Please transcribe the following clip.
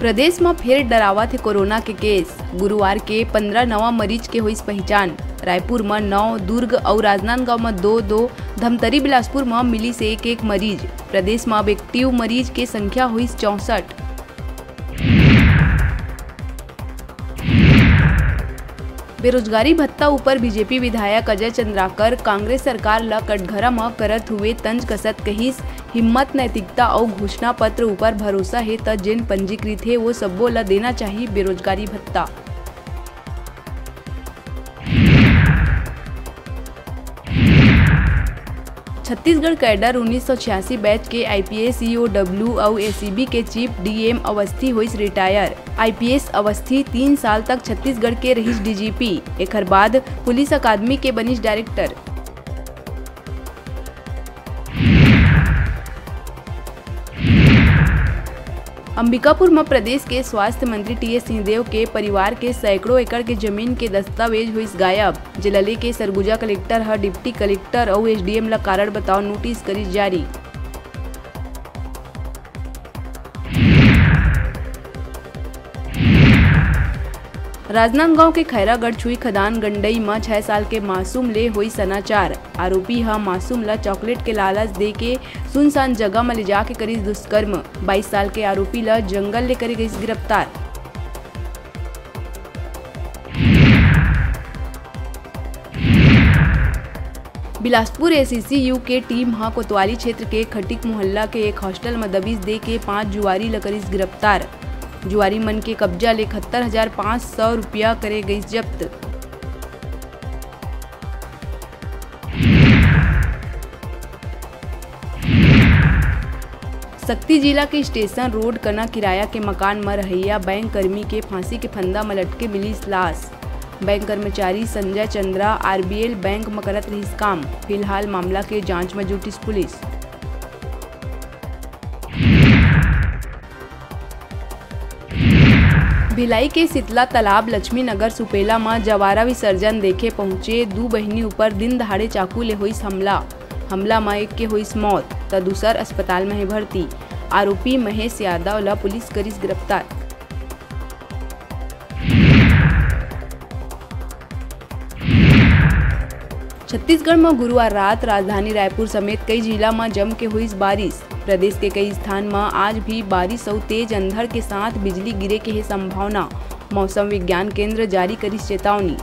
प्रदेश में फिर डरावत है कोरोना के केस। गुरुवार के 15 नवा मरीज के हुई पहचान। रायपुर में 9, दुर्ग और राजनांदगांव में 2, धमतरी बिलासपुर में मिली से एक मरीज। प्रदेश में अब एक्टिव मरीज के संख्या हुई 64। बेरोजगारी भत्ता ऊपर बीजेपी विधायक अजय चंद्राकर कांग्रेस सरकार ला कटघरा में करत हुए तंज कसत कहिस, हिम्मत, नैतिकता और घोषणा पत्र ऊपर भरोसा है त जिन पंजीकृत है वो सबो ला देना चाहिए बेरोजगारी भत्ता। छत्तीसगढ़ कैडर 1986 बैच के आईपीएस ईओडब्ल्यू और एसीबी के चीफ डीएम अवस्थी हुई रिटायर। आईपीएस अवस्थी 3 साल तक छत्तीसगढ़ के रहीस डीजीपी, एकर बाद पुलिस अकादमी के बनिस डायरेक्टर। अंबिकापुर में प्रदेश के स्वास्थ्य मंत्री टीएस सिंहदेव के परिवार के सैकड़ों एकड़ के जमीन के दस्तावेज हुई गायब। जिले के सरगुजा कलेक्टर हर डिप्टी कलेक्टर और एसडीएम ला कारण बताओ नोटिस करी जारी। राजनांदगांव के खैरागढ़ छुई खदान गंडई में 6 साल के मासूम ले हुई समाचार। आरोपी हा मासूम ला चॉकलेट के लालच दे के सुनसान जगह में ले जाके करी दुष्कर्म। 22 साल के आरोपी ला जंगल ले करी गई गिरफ्तार। बिलासपुर एसीसीयू के टीम हा कोतवाली क्षेत्र के खटिक मोहल्ला के एक हॉस्टल में दबिश दे के 5 जुआरी ला करी गिरफ्तार। जुआरी मन के कब्जा ले 71,500 रुपया करे गई जब्त। शक्ति जिला के स्टेशन रोड कना किराया के मकान में रहैया बैंक कर्मी के फांसी के फंदा में लटके मिली लाश। बैंक कर्मचारी संजय चंद्रा आरबीएल बैंक में करत रही काम। फिलहाल मामला के जांच में जुटिस पुलिस। भिलाई के शीतला तालाब लक्ष्मी नगर सुपेला में जवारा विसर्जन देखे पहुंचे 2 बहिनी ऊपर दिन दहाड़े चाकू ले हुई हमला में एक के हुई मौत तो दूसर अस्पताल में है भर्ती। आरोपी महेश यादव ला पुलिस करिस गिरफ्तार। छत्तीसगढ़ में गुरुवार रात राजधानी रायपुर समेत कई जिला में जम के हुई बारिश। प्रदेश के कई स्थान में आज भी बारिश और तेज अंधड़ के साथ बिजली गिरे के है संभावना। मौसम विज्ञान केंद्र जारी करी चेतावनी।